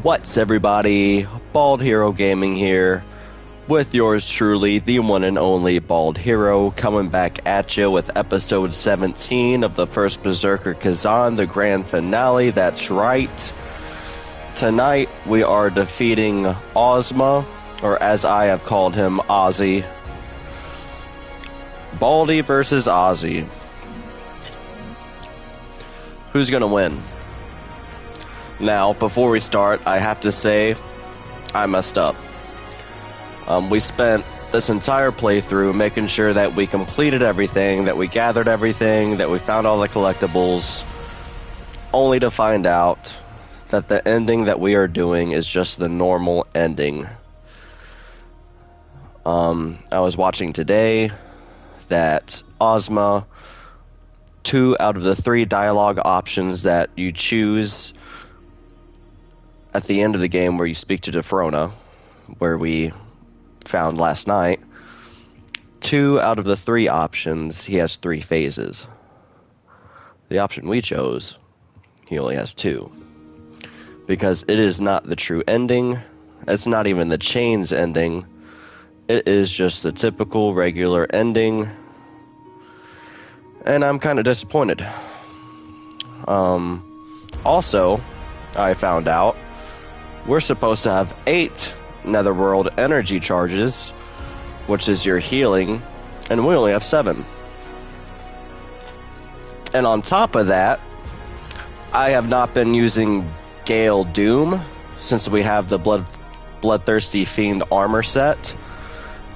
What's everybody? Bald Hero Gaming here, with yours truly, the one and only Bald Hero, coming back at you with episode 17 of the first Berserker Khazan, the grand finale. That's right. Tonight we are defeating Ozma, or as I have called him, Ozzy. Baldy versus Ozzy. Who's gonna win? Now, before we start, I have to say, I messed up. We spent this entire playthrough making sure that we completed everything, that we gathered everything, that we found all the collectibles, only to find out that the ending that we are doing is just the normal ending. I was watching today that Ozma, 2 out of the 3 dialogue options that you choose at the end of the game where you speak to Defrona, where we found last night, 2 out of the 3 options, he has 3 phases. The option we chose, he only has 2. Because it is not the true ending, it's not even the chain's ending, it is just the typical regular ending, and I'm kind of disappointed. Also, I found out we're supposed to have 8 Netherworld energy charges, which is your healing, and we only have 7. And on top of that, I have not been using Gale Doom since we have the Bloodthirsty Fiend armor set,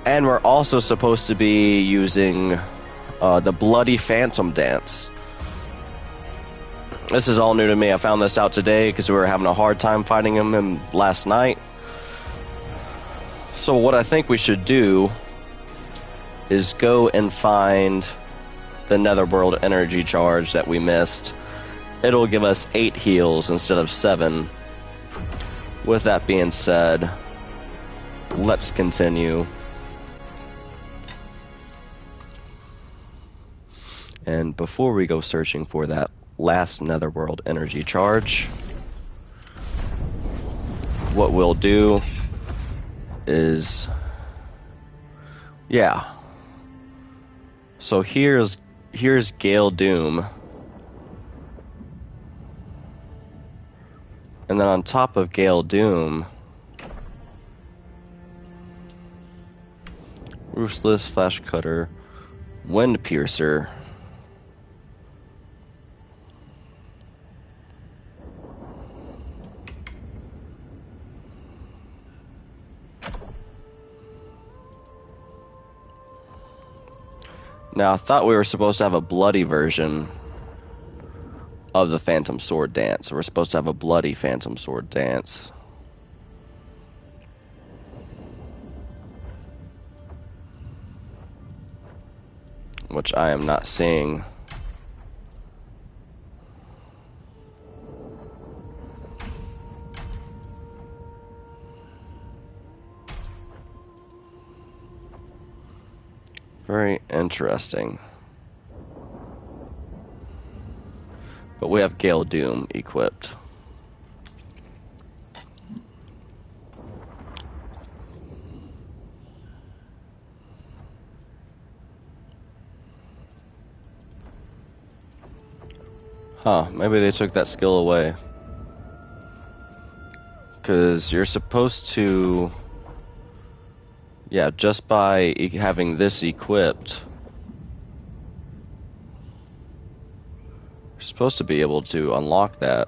and we're also supposed to be using the Bloody Phantom Dance. This is all new to me. I found this out today because we were having a hard time fighting him last night. So what I think we should do is go and find the Netherworld energy charge that we missed. It'll give us 8 heals instead of 7. With that being said, let's continue. And before we go searching for that last Netherworld energy charge, what we'll do is, so here's Gale Doom, and then on top of Gale Doom, Ruthless Flash Cutter, Wind Piercer, now, I thought we were supposed to have a bloody version of the Phantom Sword Dance. We're supposed to have a bloody Phantom Sword Dance. Which I am not seeing. Very interesting. But we have Gale Doom equipped. Huh, maybe they took that skill away. Because you're supposed to... Yeah, just by having this equipped, you're supposed to be able to unlock that.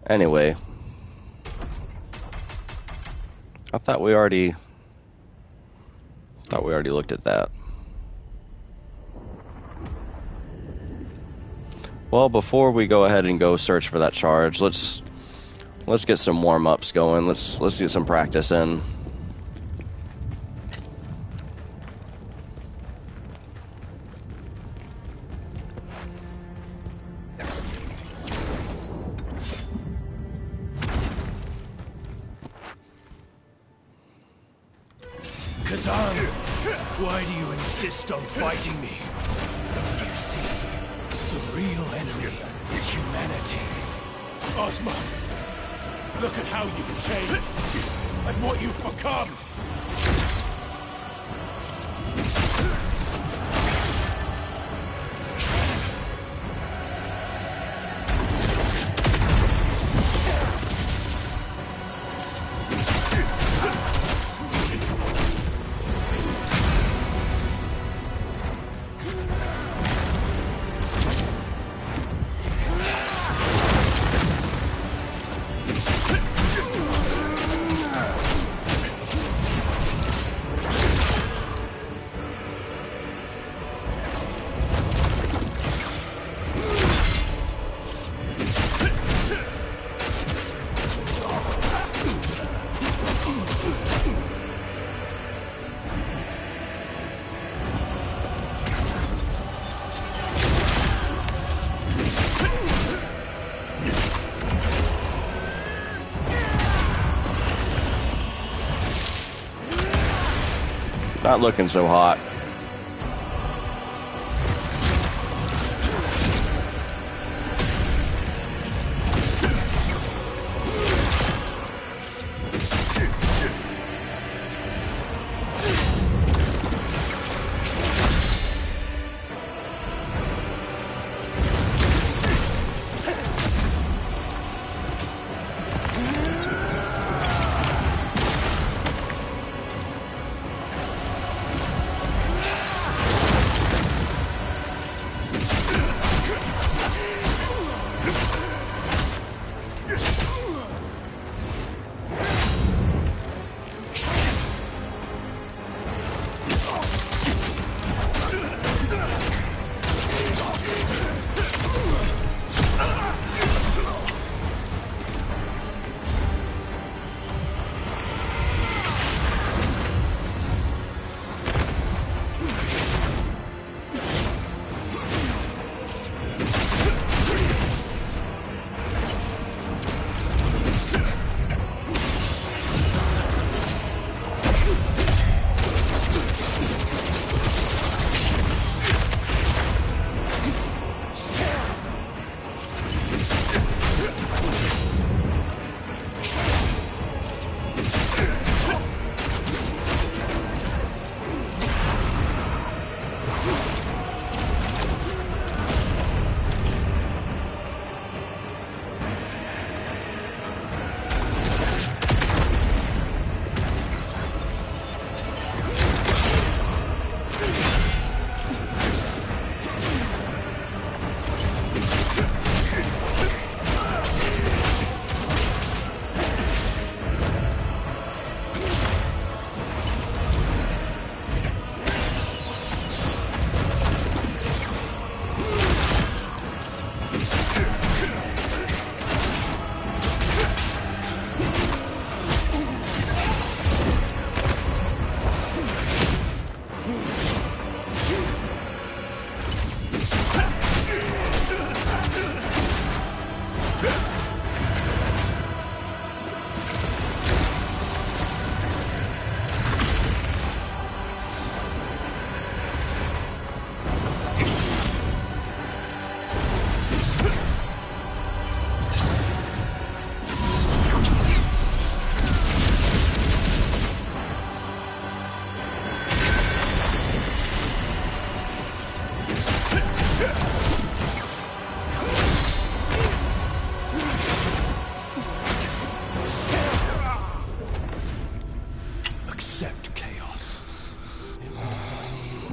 Anyway, I thought we already looked at that. Well, before we go ahead and go search for that charge, let's get some warm-ups going. Let's get some practice in. Khazan, why do you insist on fighting me? Don't you see? The real enemy is humanity. Ozma, look at how you've changed and what you've become. Not looking so hot.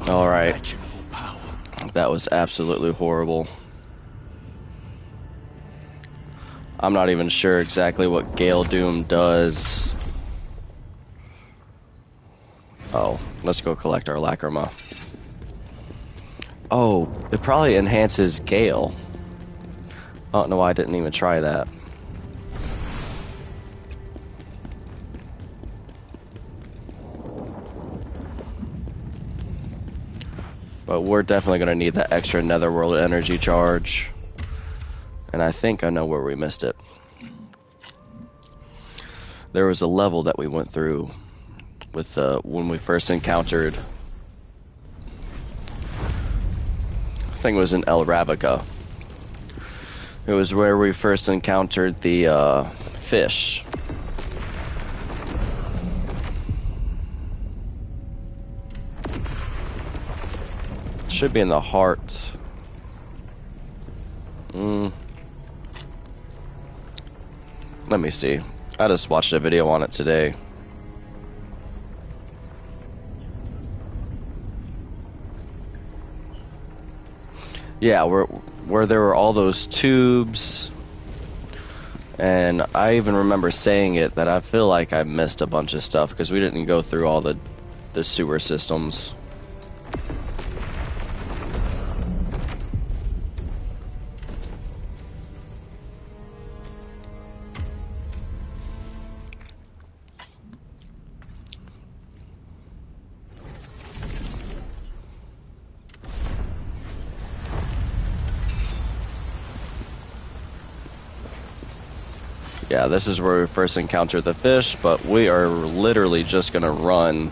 Alright. That was absolutely horrible. I'm not even sure exactly what Gale Doom does. Oh, let's go collect our Lacrima. Oh, it probably enhances Gale. I don't know why I didn't even try that. But we're definitely going to need that extra Netherworld energy charge. And I think I know where we missed it. There was a level that we went through with when we first encountered. I think it was in El Rabica. It was where we first encountered the fish. Should be in the heart. Let me see. I just watched a video on it today. Yeah, where there were all those tubes, and I even remember saying it that I feel like I missed a bunch of stuff because we didn't go through all the sewer systems. Yeah, this is where we first encountered the fish, but we are literally just gonna run.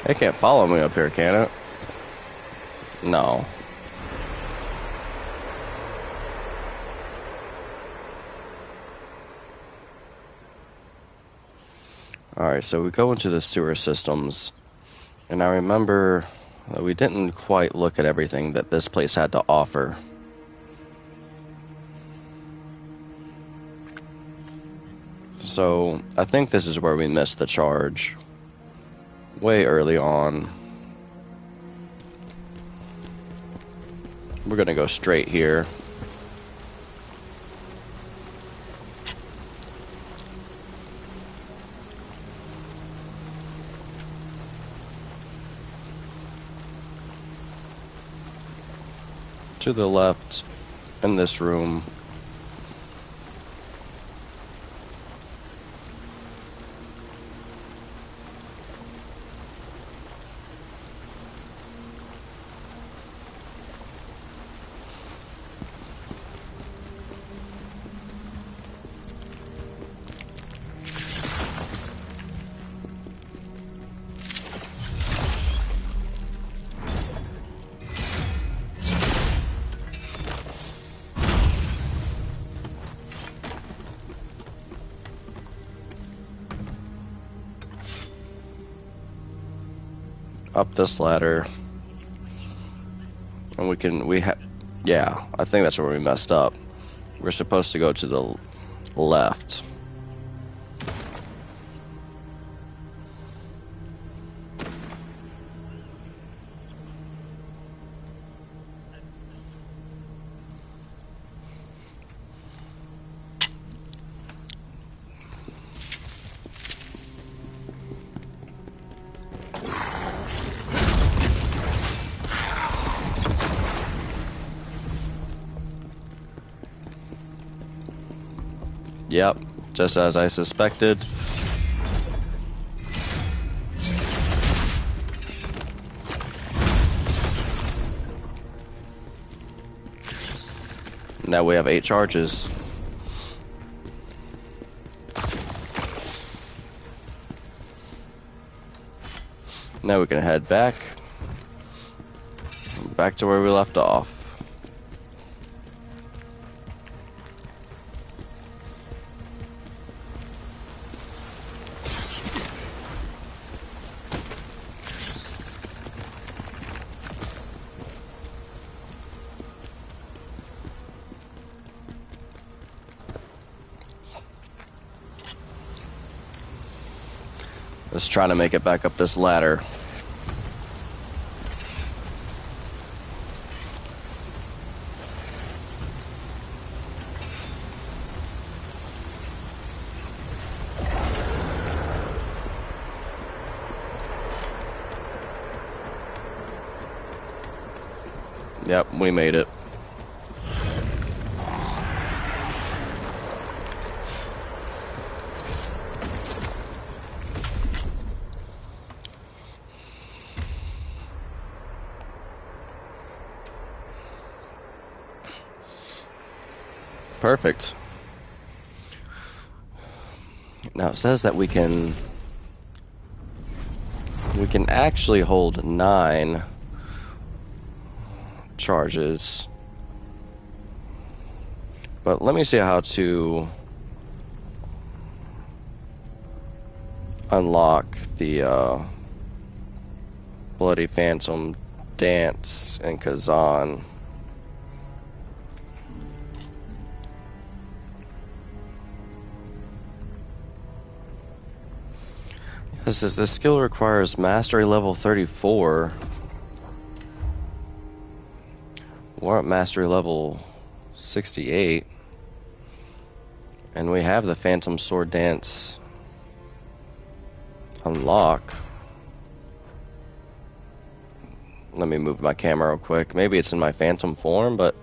It can't follow me up here, can it? No. Alright, so we go into the sewer systems, and I remember that we didn't quite look at everything that this place had to offer. So, I think this is where we missed the charge. Way early on. We're gonna go straight here. To the left in this room. Up this ladder, and yeah, I think that's where we messed up. We're supposed to go to the left. Yep, just as I suspected. Now we have 8 charges. Now we can head back to where we left off. Let's try to make it back up this ladder. Yep, we made it. Perfect. Now it says that we can actually hold 9 charges. But let me see how to unlock the Bloody Phantom Dance in Khazan. This skill requires mastery level 34. We're at mastery level 68. And we have the Phantom Sword Dance unlock. Let me move my camera real quick. Maybe it's in my phantom form, but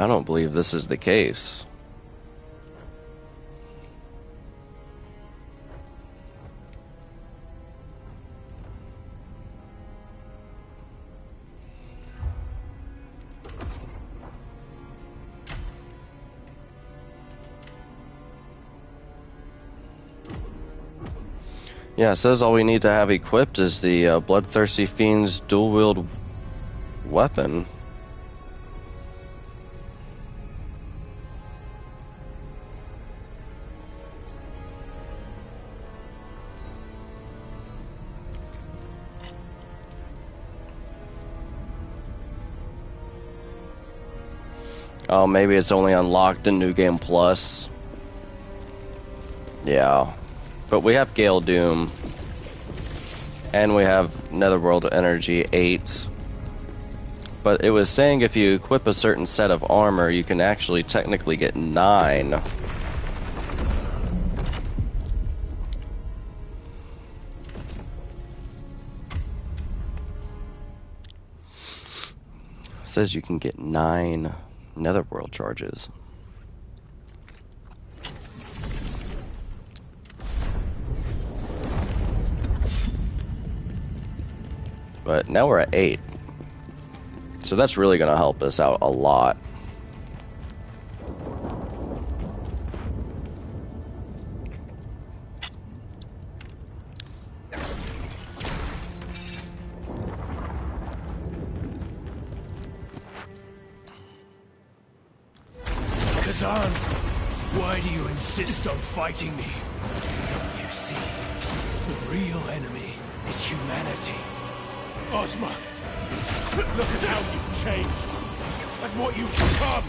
I don't believe this is the case. Yeah, it says all we need to have equipped is the Bloodthirsty Fiend's dual-wield weapon. Oh, maybe it's only unlocked in New Game Plus. Yeah. But we have Gale Doom. And we have Netherworld Energy 8. But it was saying if you equip a certain set of armor, you can actually technically get 9. It says you can get 9 Netherworld charges. But now we're at 8. So that's really going to help us out a lot. Khazan, why do you insist on fighting me? You see, the real enemy is humanity. Ozzy, look at how you've changed, and what you've become!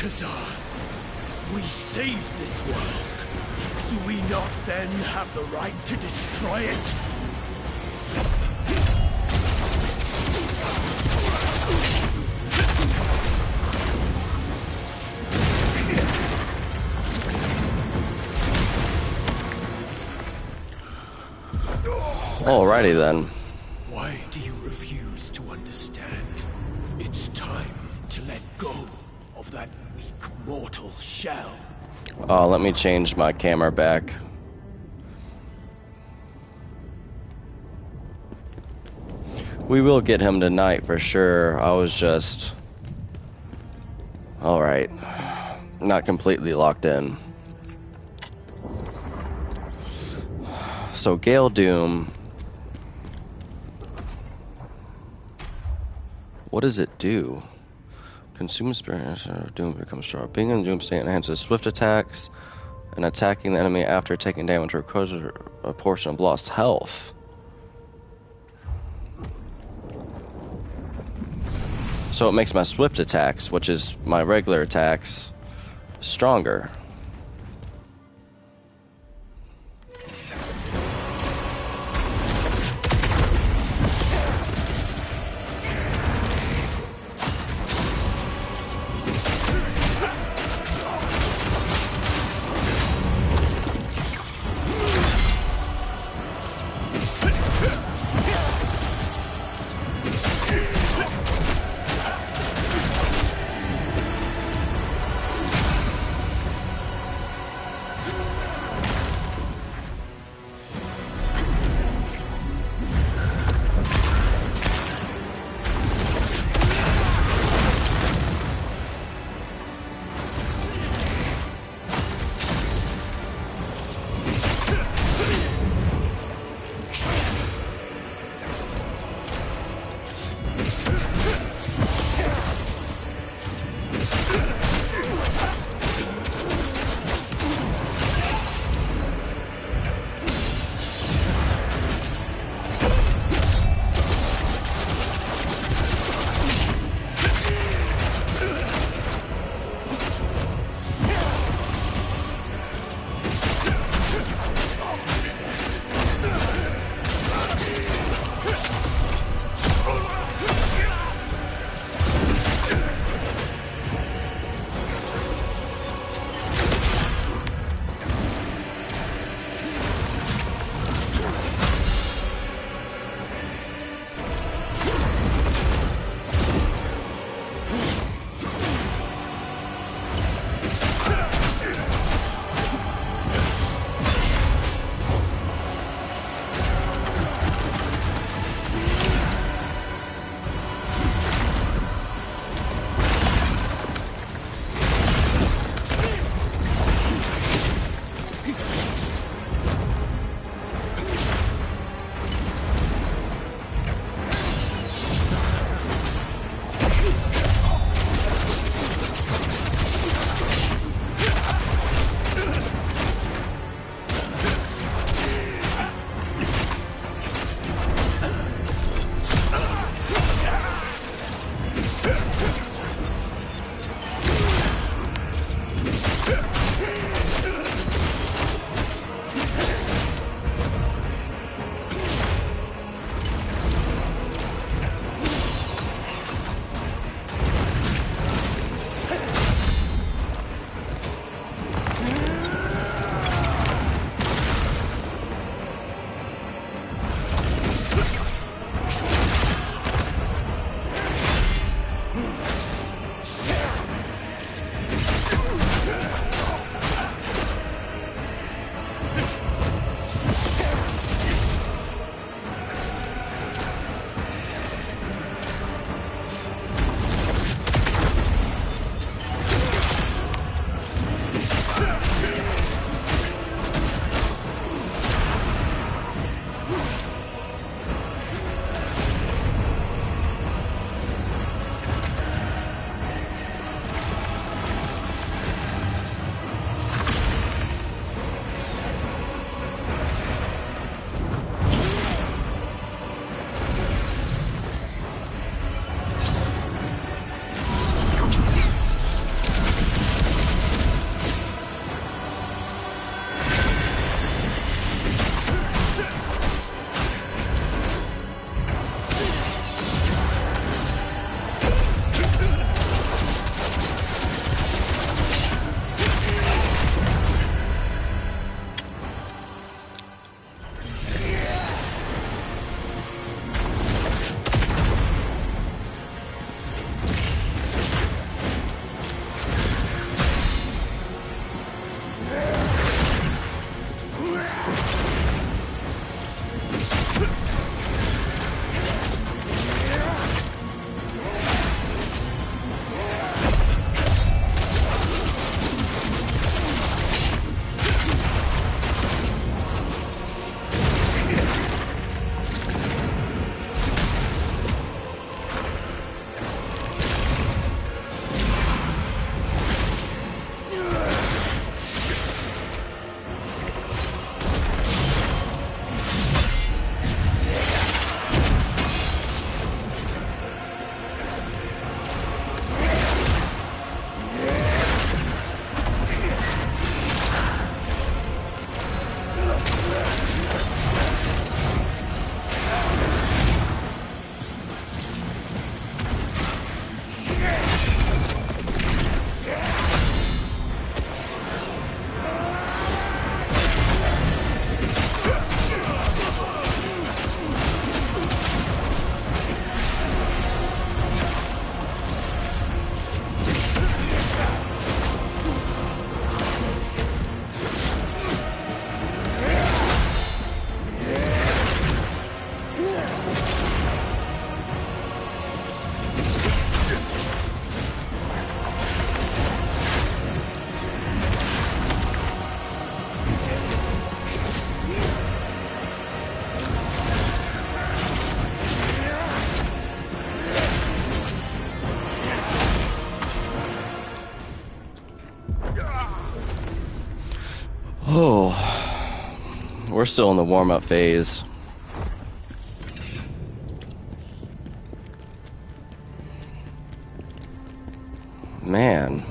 Khazan, we saved this world. Do we not then have the right to destroy it? Alrighty then. Why do you refuse to understand? It's time to let go of that weak mortal shell. Let me change my camera back. We will get him tonight for sure. I was just... Alright. Not completely locked in. So Gale Doom... What does it do? Consume experience of Doom becomes stronger. Being in the Doom state enhances swift attacks, and attacking the enemy after taking damage recovers a portion of lost health. So it makes my swift attacks, which is my regular attacks, stronger. Oh, we're still in the warm-up phase. Man.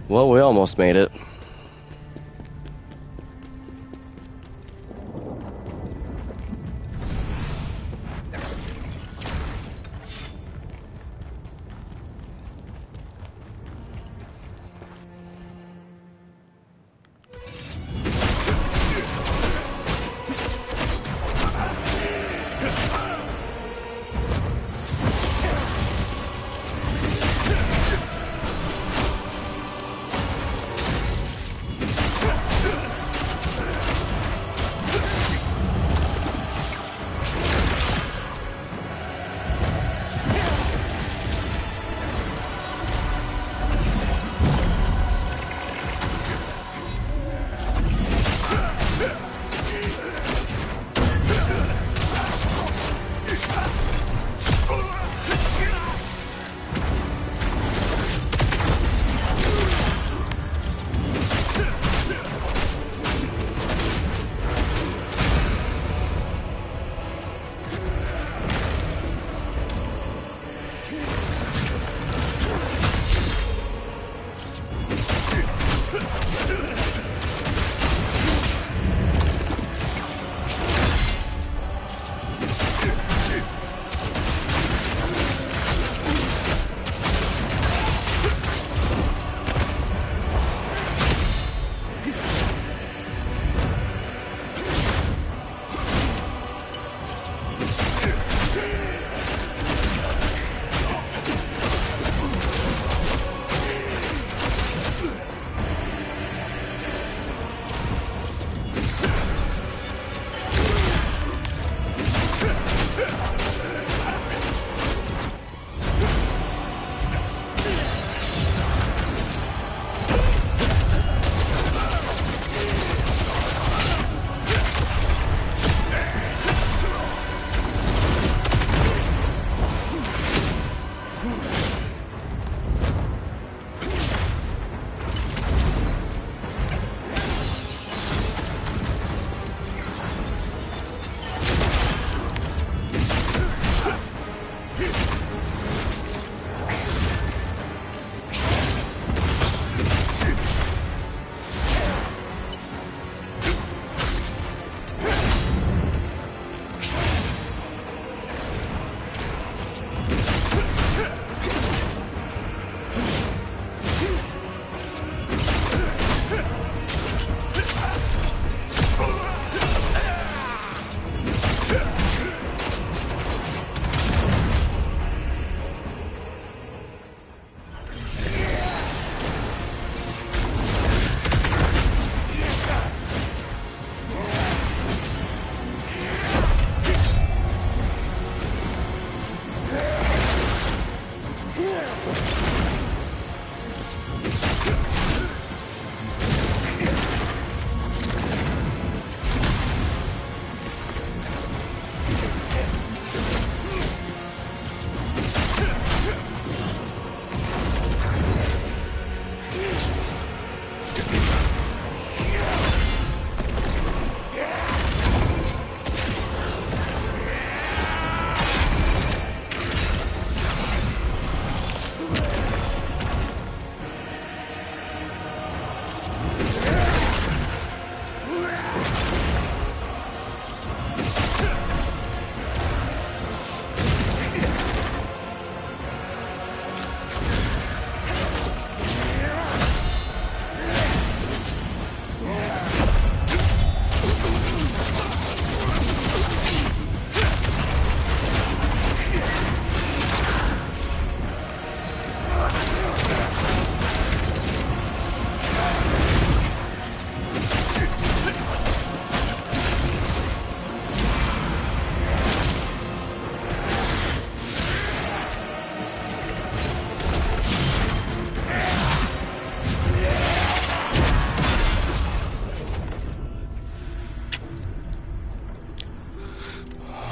Well, we almost made it.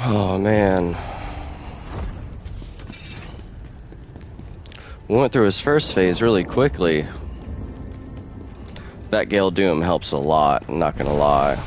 Oh, man. We went through his first phase really quickly. That Gale Doom helps a lot, I'm not gonna lie.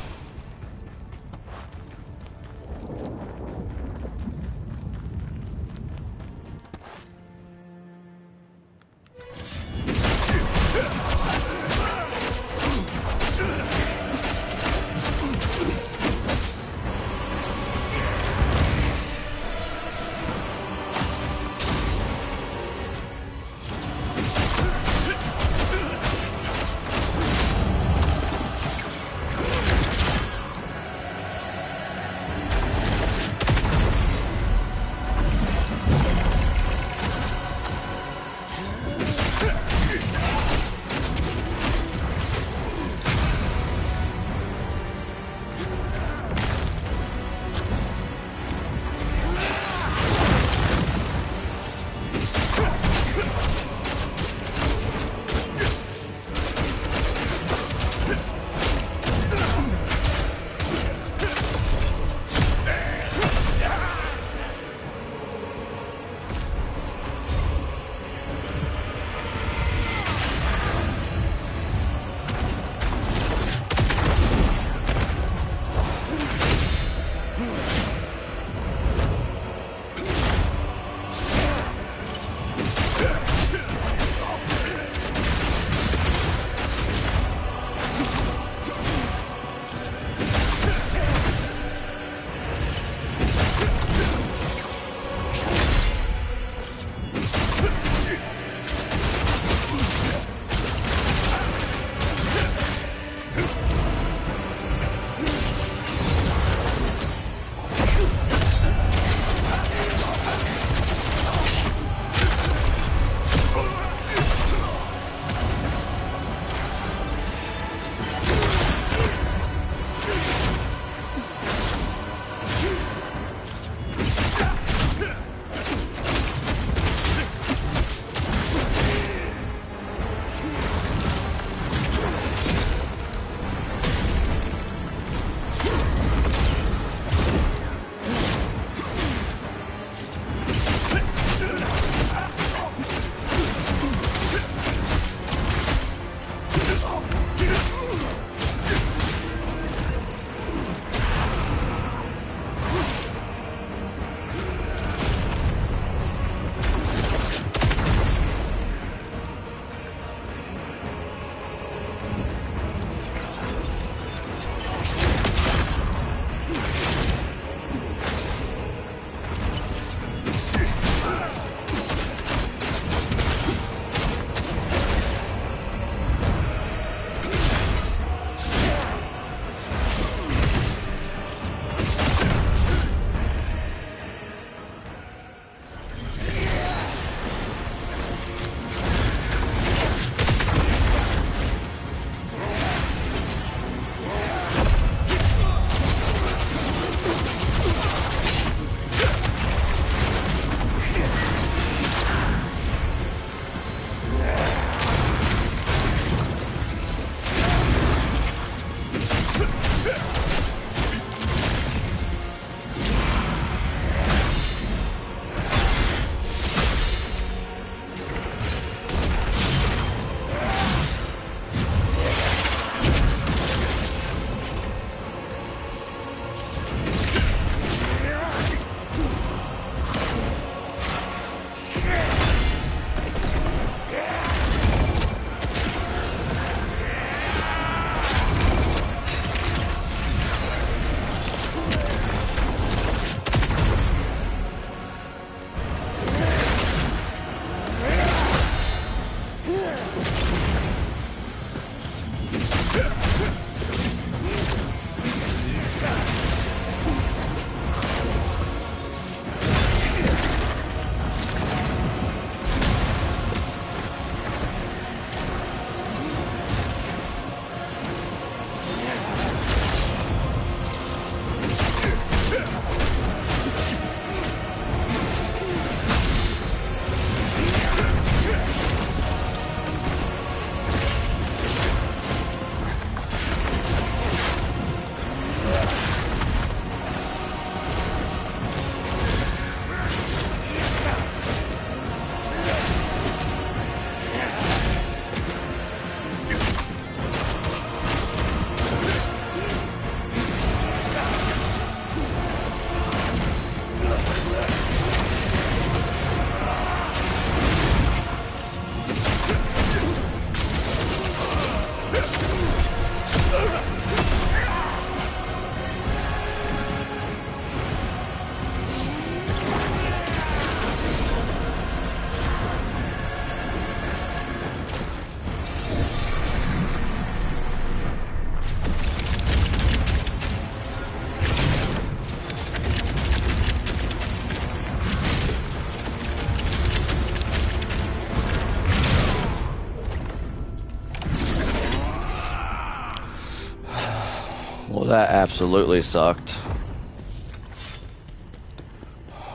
Well, that absolutely sucked.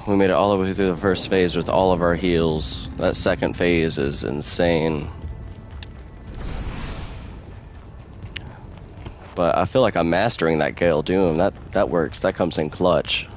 We made it all the way through the first phase with all of our heals. That second phase is insane. But I feel like I'm mastering that Gale Doom. That works. That comes in clutch.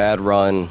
Bad run.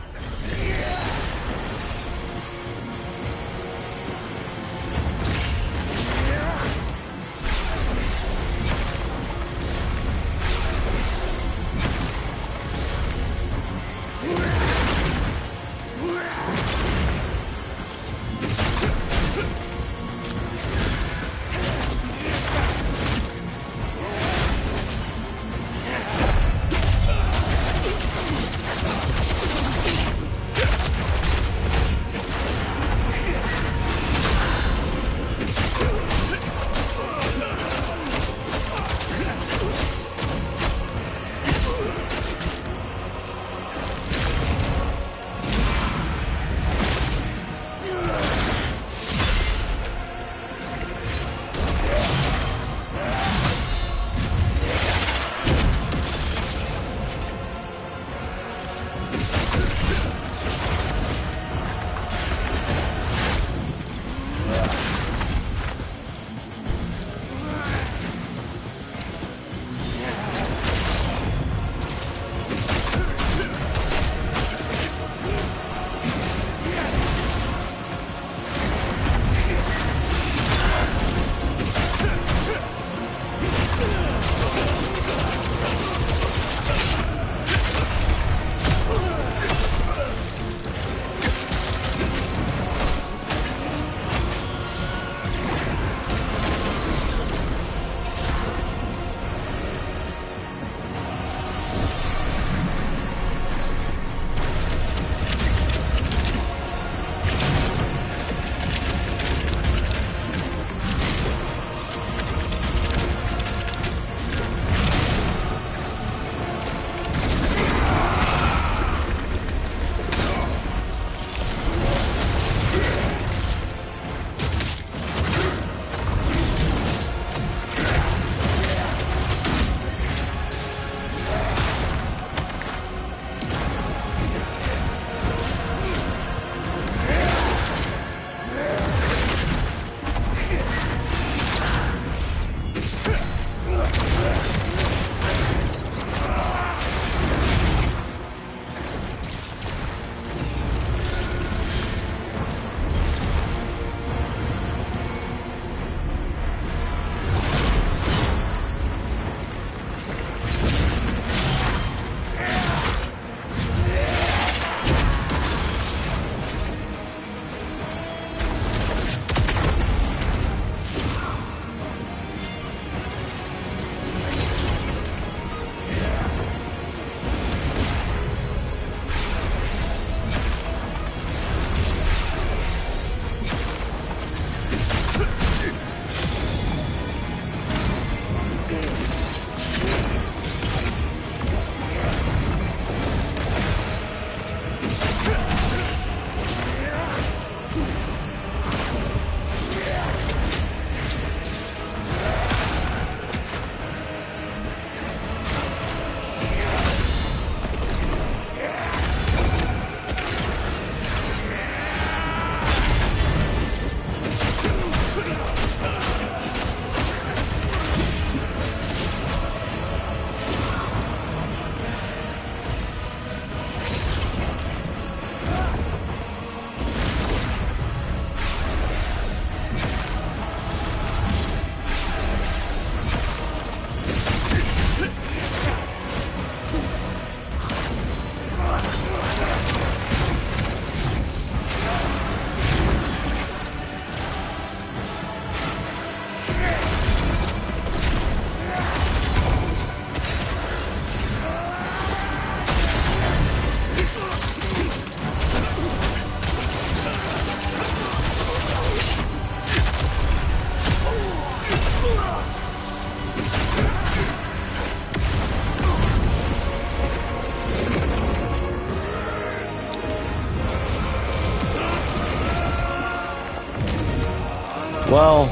Well,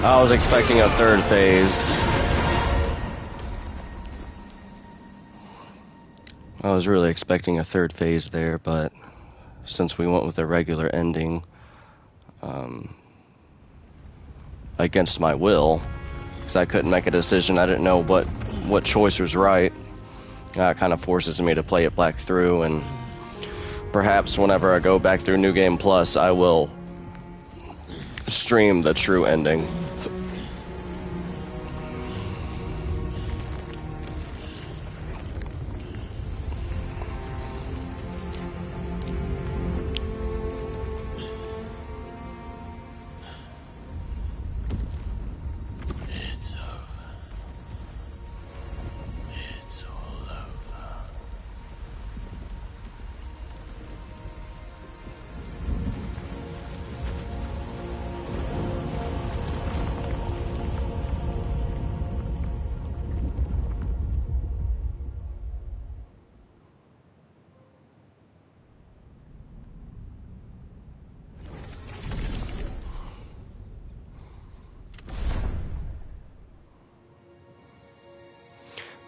I was expecting a third phase. I was really expecting a third phase there, but since we went with a regular ending, against my will, because I couldn't make a decision, I didn't know what choice was right. Kind of forces me to play it back through, and perhaps whenever I go back through New Game Plus, I will stream the true ending. It's over. It's all over.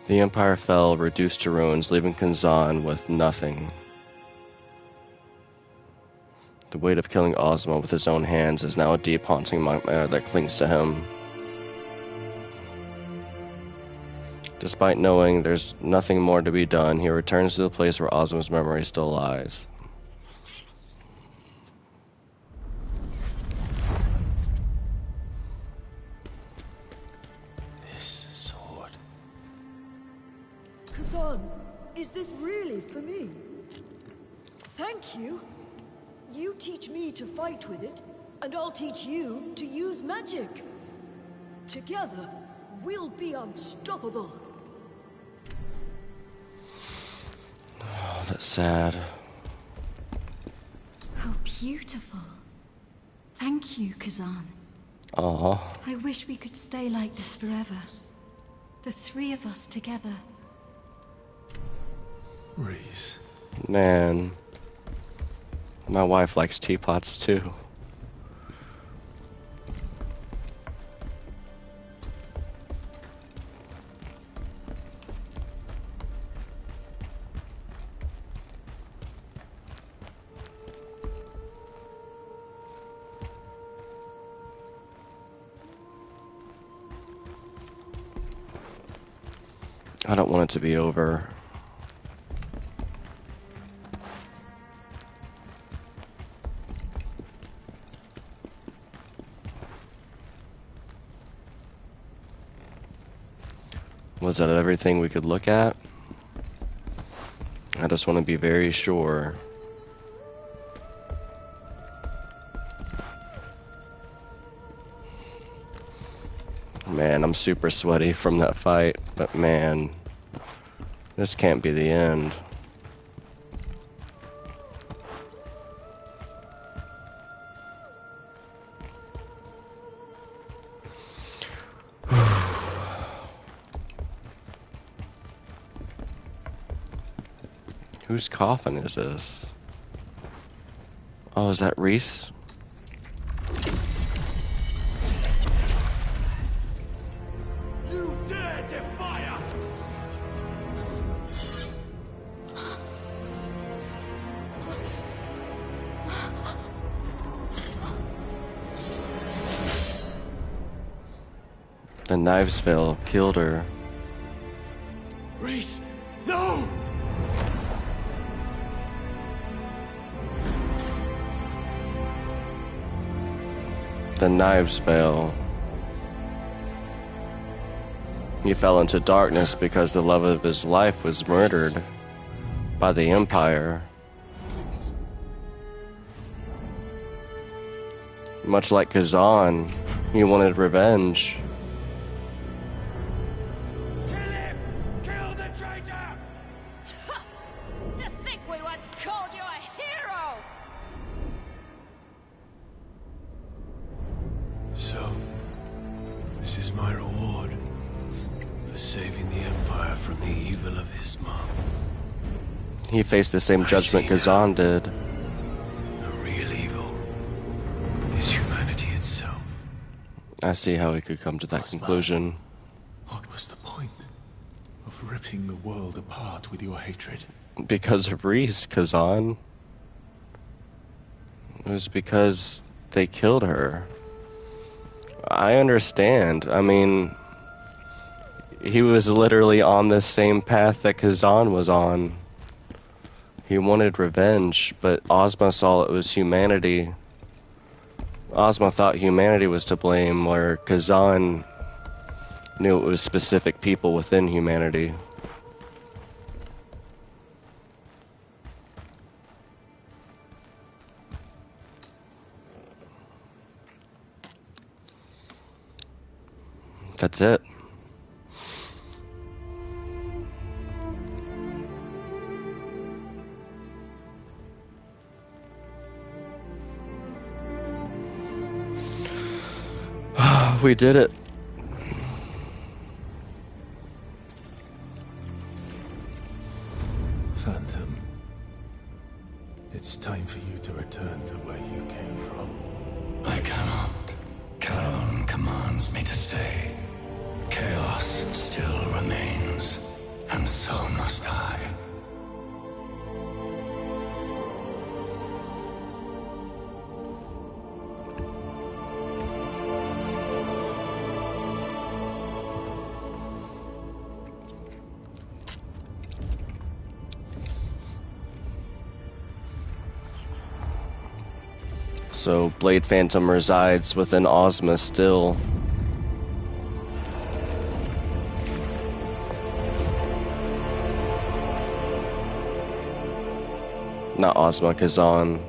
The Empire fell, reduced to ruins, leaving Khazan with nothing. The weight of killing Ozma with his own hands is now a deep, haunting nightmare that clings to him. Despite knowing there's nothing more to be done, he returns to the place where Ozma's memory still lies. This sword. Khazan, is this really for me? Thank you. You teach me to fight with it, and I'll teach you to use magic. Together, we'll be unstoppable. Oh, that's sad. How beautiful. Thank you, Khazan. Aww. I wish we could stay like this forever. The three of us together. Reese. Man. My wife likes teapots too. I don't want it to be over. Was that everything we could look at? I just want to be very sure. Man, I'm super sweaty from that fight, but man, this can't be the end. Whose coffin is this? Oh, is that Reese? You dare defy us! The knives fell, killed her. Reese, no! The knives fell. He fell into darkness because the love of his life was murdered by the Empire. Much like Khazan, he wanted revenge. Kill him! Kill the traitor! To think we once called you a hero! So, this is my reward for saving the Empire from the evil of Isma. He faced the same judgment see Khazan did. The real evil is humanity itself. I see how he could come to that conclusion. What was the point of ripping the world apart with your hatred? Because of Reese, Khazan. It was because they killed her. I understand. I mean, He was literally on the same path that Khazan was on. He wanted revenge, but Ozma saw it was humanity. Ozma thought humanity was to blame, where Khazan knew it was specific people within humanity. That's it. We did it. Phantom, it's time for you to return to where you came from. I cannot. Charon commands me to stay. Chaos still remains, and so must I. So Blade Phantom resides within Ozma still. Not Ozma, Khazan.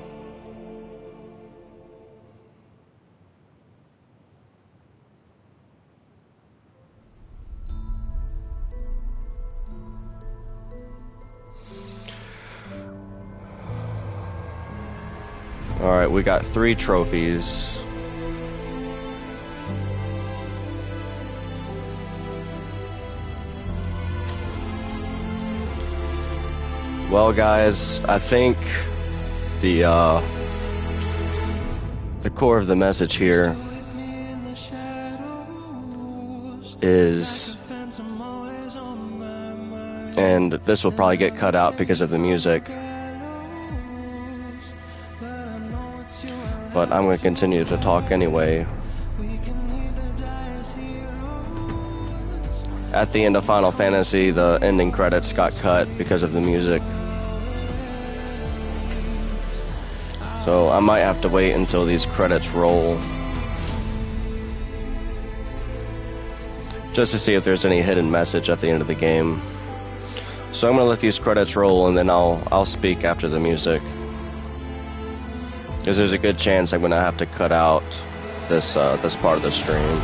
Alright, we got 3 trophies. Well, guys, I think the core of the message here is, and this will probably get cut out because of the music, but I'm going to continue to talk anyway. At the end of Final Fantasy, the ending credits got cut because of the music. So I might have to wait until these credits roll, just to see if there's any hidden message at the end of the game. So I'm going to let these credits roll, and then I'll speak after the music, because there's a good chance I'm going to have to cut out this part of the stream.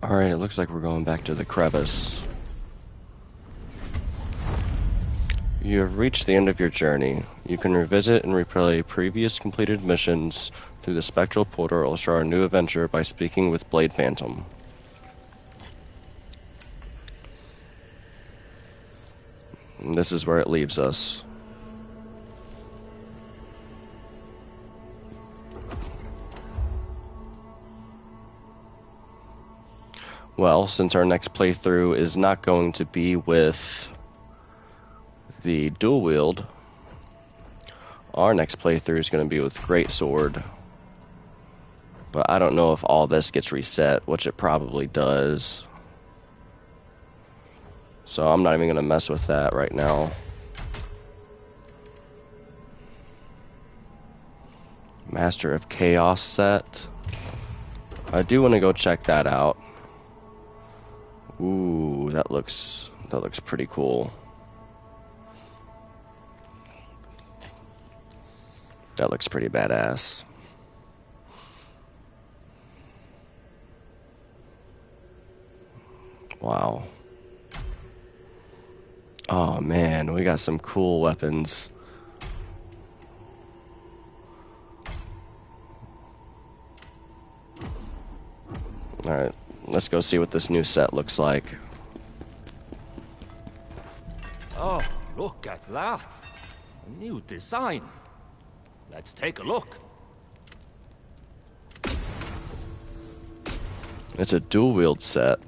Alright, it looks like we're going back to the crevice. You have reached the end of your journey. You can revisit and replay previous completed missions through the spectral portal or start a new adventure by speaking with Blade Phantom. And this is where it leaves us. Well, since our next playthrough is not going to be with the dual wield, our next playthrough is going to be with Greatsword. But I don't know if all this gets reset, which it probably does. So I'm not even going to mess with that right now. Master of Chaos set. I do want to go check that out. Ooh, that looks pretty cool. That looks pretty badass. Wow. Oh man, we got some cool weapons. Alright, let's go see what this new set looks like. Oh, look at that. A new design. Let's take a look. It's a dual wield set.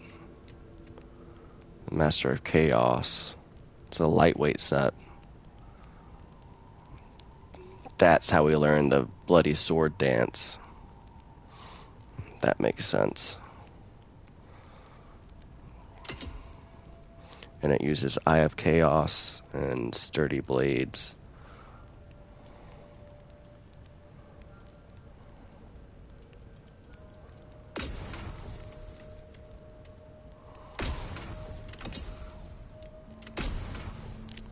Master of Chaos. It's a lightweight set. That's how we learn the bloody sword dance. That makes sense. And it uses Eye of Chaos and sturdy blades.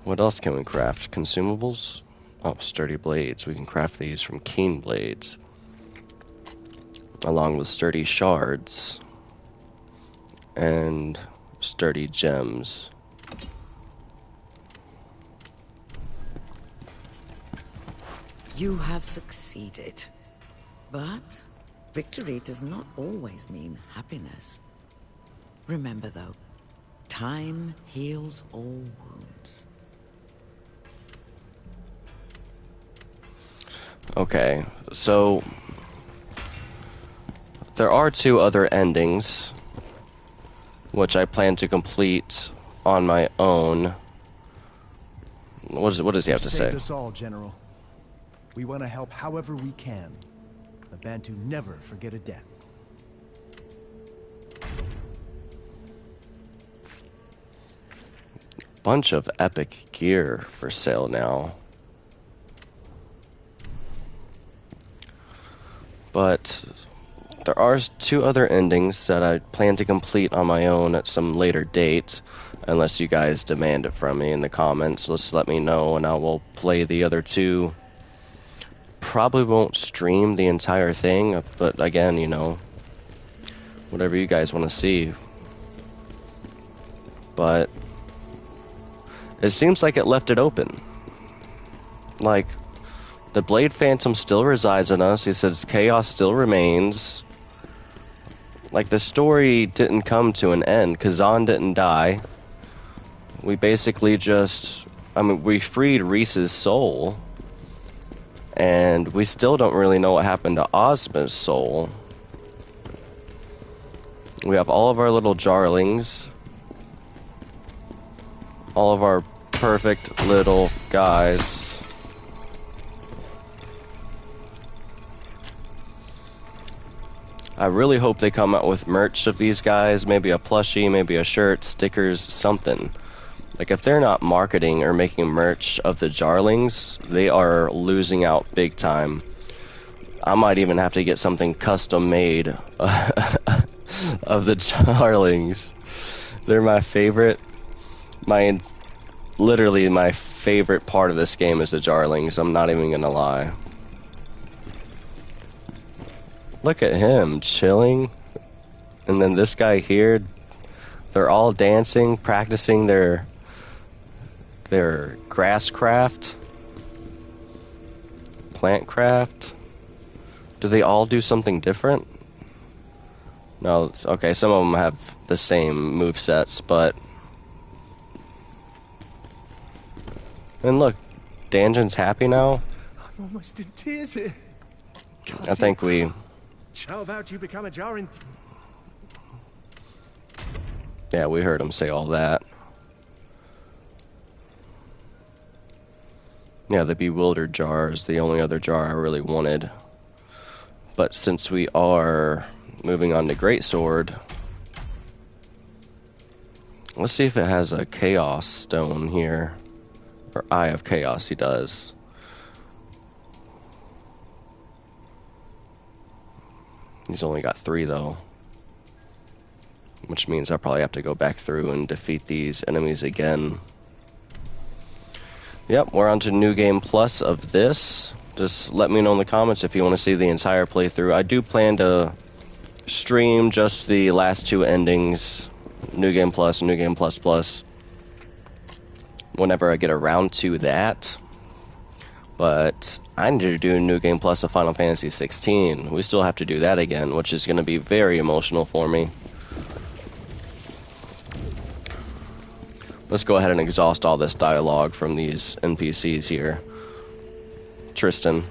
What else can we craft? Consumables? Oh, sturdy blades. We can craft these from keen blades. Along with sturdy shards. And sturdy gems. You have succeeded. But victory does not always mean happiness. Remember though, time heals all wounds. Okay, so there are 2 other endings, which I plan to complete on my own. What does he have to say? Saved us all, General. We want to help however we can. The Bantu never forget a debt. Bunch of epic gear for sale now. But there are 2 other endings that I plan to complete on my own at some later date, unless you guys demand it from me in the comments. Just let me know and I will play the other 2. Probably won't stream the entire thing, but again, you know, whatever you guys want to see. But it seems like it left it open. Like, the Blade Phantom still resides in us. He says chaos still remains. Like, the story didn't come to an end. Khazan didn't die. We basically just... I mean, we freed Reese's soul. And we still don't really know what happened to Ozma's soul. We have all of our little jarlings. All of our perfect little guys. I really hope they come out with merch of these guys, maybe a plushie, maybe a shirt, stickers, something. Like, if they're not marketing or making merch of the Jarlings, they are losing out big time. I might even have to get something custom made of the Jarlings. They're my favorite. Literally my favorite part of this game is the Jarlings. I'm not even gonna lie. Look at him, chilling. And then this guy here, they're all dancing, practicing their grass craft, plant craft. Do they all do something different? No, okay, some of them have the same move sets, but... And look, Danjon's happy now. I'm almost in tears here. I think we... How about you become a jar in... Yeah, we heard him say all that. Yeah, the bewildered jar is the only other jar I really wanted. But since we are moving on to Greatsword, let's see if it has a Chaos Stone here. Or Eye of Chaos, he does. He's only got 3 though. Which means I'll probably have to go back through and defeat these enemies again. Yep, we're on to New Game Plus of this. Just let me know in the comments if you want to see the entire playthrough. I do plan to stream just the last 2 endings, New Game Plus and New Game Plus Plus, whenever I get around to that. But I need to do a New Game Plus of Final Fantasy 16. We still have to do that again, which is going to be very emotional for me. Let's go ahead and exhaust all this dialogue from these NPCs here. Tristan.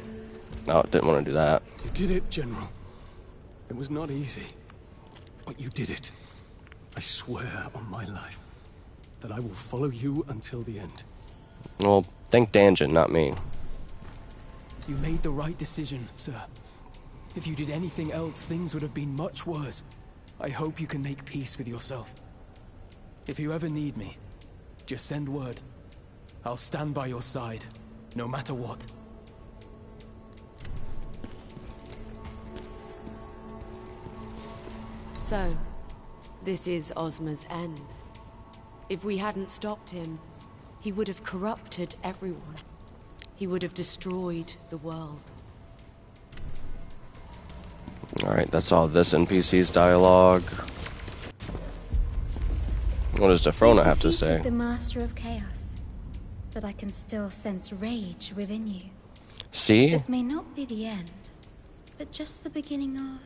No, didn't want to do that. You did it, General. It was not easy, but you did it. I swear on my life that I will follow you until the end. Well, thank Danjon, not me. You made the right decision, sir. If you did anything else, things would have been much worse. I hope you can make peace with yourself. If you ever need me, just send word. I'll stand by your side, no matter what. So, this is Ozma's end. If we hadn't stopped him, he would have corrupted everyone. He would have destroyed the world. Alright, that's all this NPC's dialogue. What does Defrona have to say? The Master of Chaos, but I can still sense rage within you. See? This may not be the end, but just the beginning of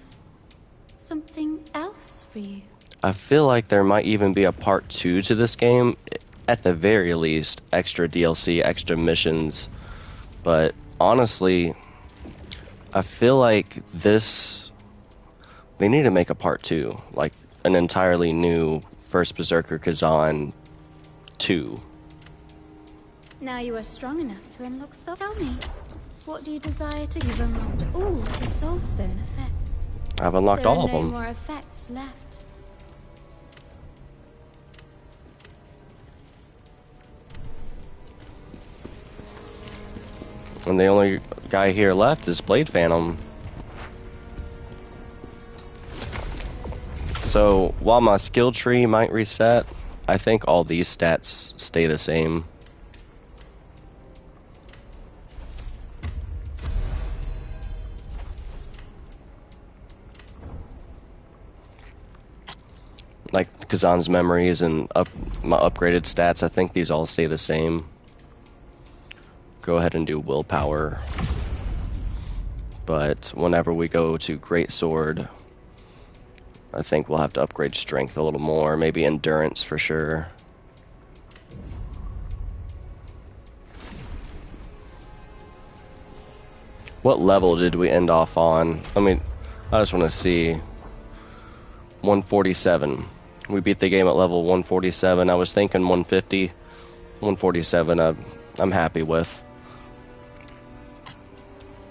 something else for you. I feel like there might even be a part 2 to this game. At the very least, extra DLC, extra missions. But honestly, I feel like this... They need to make a part 2. Like, an entirely new First Berserker Khazan 2. Now you are strong enough to unlock soul. Tell me, what do you desire to... You've unlocked all the Soulstone effects. I've unlocked all of them. There are no more effects left. And the only guy here left is Blade Phantom. So, while my skill tree might reset, I think all these stats stay the same. Like Khazan's memories and my upgraded stats, I think these all stay the same. Go ahead and do willpower. But whenever we go to Greatsword, I think we'll have to upgrade strength a little more, maybe endurance for sure. What level did we end off on? I mean, I just want to see. 147. We beat the game at level 147. I was thinking 150. 147 I'm happy with.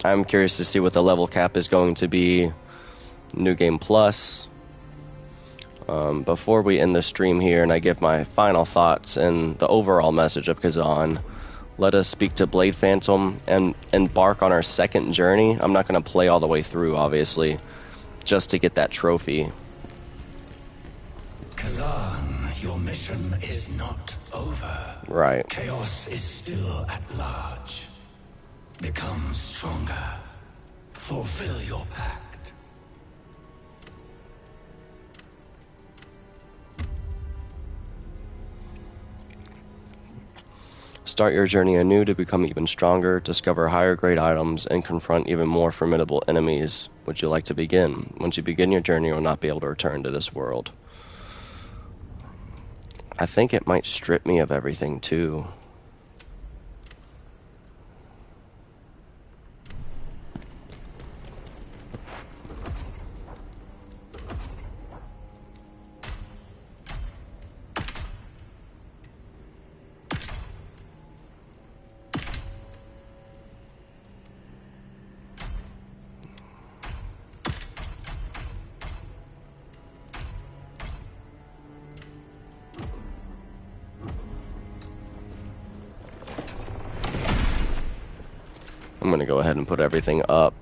I'm curious to see what the level cap is going to be. New Game Plus. Before we end the stream here and I give my final thoughts and the overall message of Khazan, let us speak to Blade Phantom and embark on our second journey. I'm not going to play all the way through, obviously, just to get that trophy. Khazan, your mission is not over. Right. Chaos is still at large. Become stronger. Fulfill your pact. Start your journey anew to become even stronger, discover higher grade items, and confront even more formidable enemies. Would you like to begin? Once you begin your journey, you will not be able to return to this world. I think it might strip me of everything, too. I'm going to go ahead and put everything up.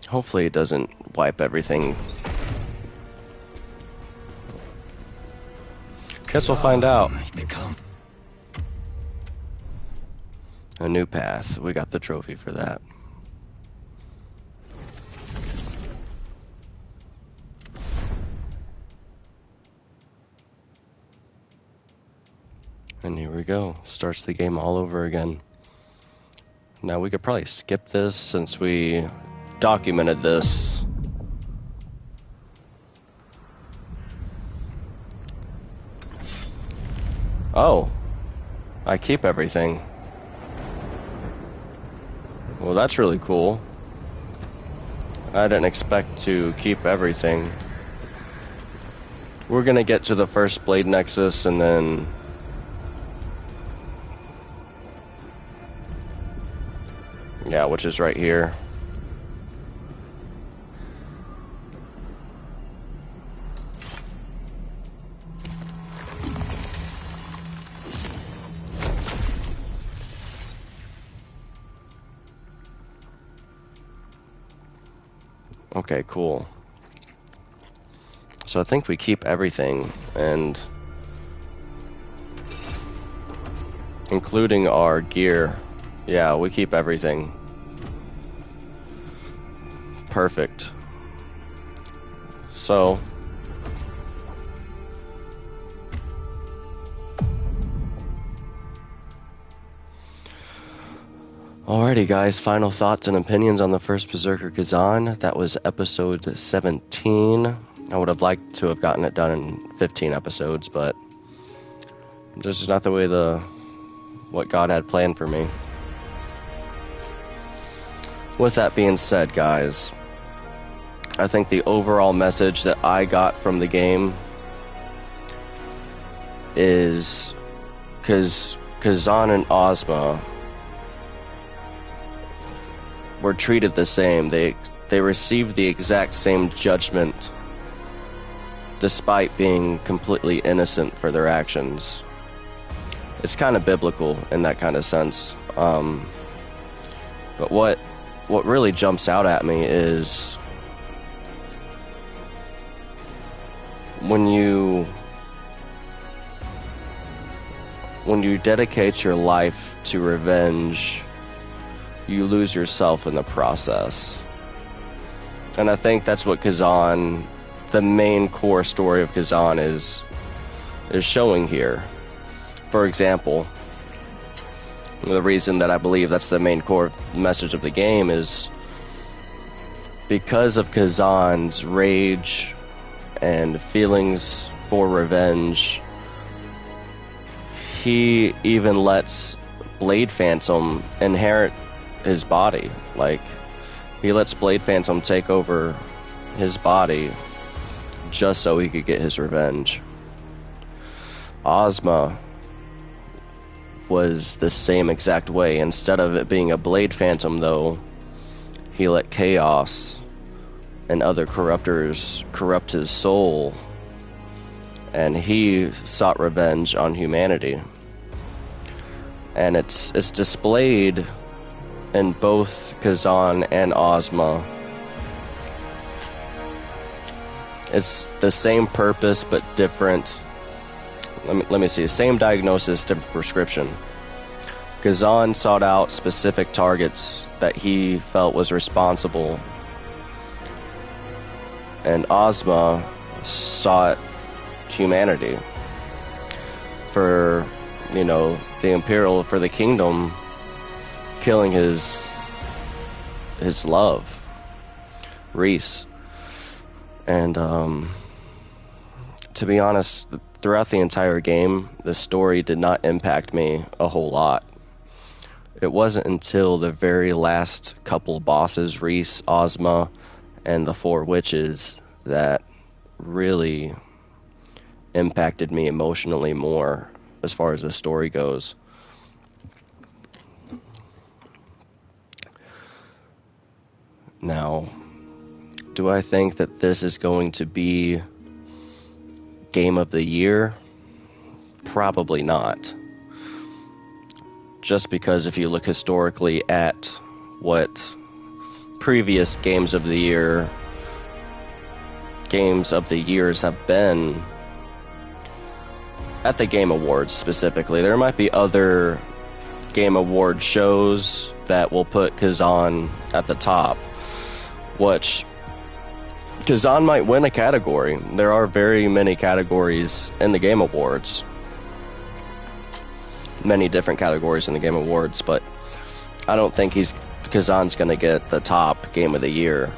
Hopefully it doesn't wipe everything. Guess we'll find out. A new path. We got the trophy for that. And here we go. Starts the game all over again. Now we could probably skip this since we documented this. Oh, I keep everything. Well, that's really cool. I didn't expect to keep everything. We're gonna get to the first Blade Nexus and then... yeah, which is right here. Okay, cool. So I think we keep everything, and including our gear. Yeah, we keep everything. Perfect. So alrighty guys, final thoughts and opinions on the first Berserker Khazan. That was episode 17. I would have liked to have gotten it done in 15 episodes, but this is not the way what God had planned for me. With that being said, guys, I think the overall message that I got from the game is Khazan and Ozma were treated the same. They received the exact same judgment despite being completely innocent for their actions. It's kind of biblical in that kind of sense. But what really jumps out at me is when you dedicate your life to revenge, you lose yourself in the process. And I think that's what Khazan, the main core story of Khazan, is showing here. For example, the reason that I believe that's the main core message of the game is because of Khazan's rage and feelings for revenge, he even lets Blade Phantom inherit his body. Like, he lets Blade Phantom take over his body just so he could get his revenge. Ozma was the same exact way. Instead of it being a Blade Phantom, though, he let Chaos and other corruptors corrupt his soul, and he sought revenge on humanity. And it's displayed in both Khazan and Ozma It's the same purpose but different. Let me see. Same diagnosis, different prescription. Khazan sought out specific targets that he felt was responsible, and Ozma sought humanity for, you know, the Imperial, for the Kingdom, killing his love, Reese. And to be honest, throughout the entire game, the story did not impact me a whole lot. It wasn't until the very last couple bosses, Reese, Ozma, and the 4 witches, that really impacted me emotionally more as far as the story goes. Now, do I think that this is going to be Game of the Year? Probably not. Just because if you look historically at what previous games of the years have been at the Game Awards specifically, there might be other Game Award shows that will put Khazan at the top, which Khazan might win a category. There are very many categories in the Game Awards. Many different categories in the Game Awards, but I don't think Khazan's going to get the top Game of the Year.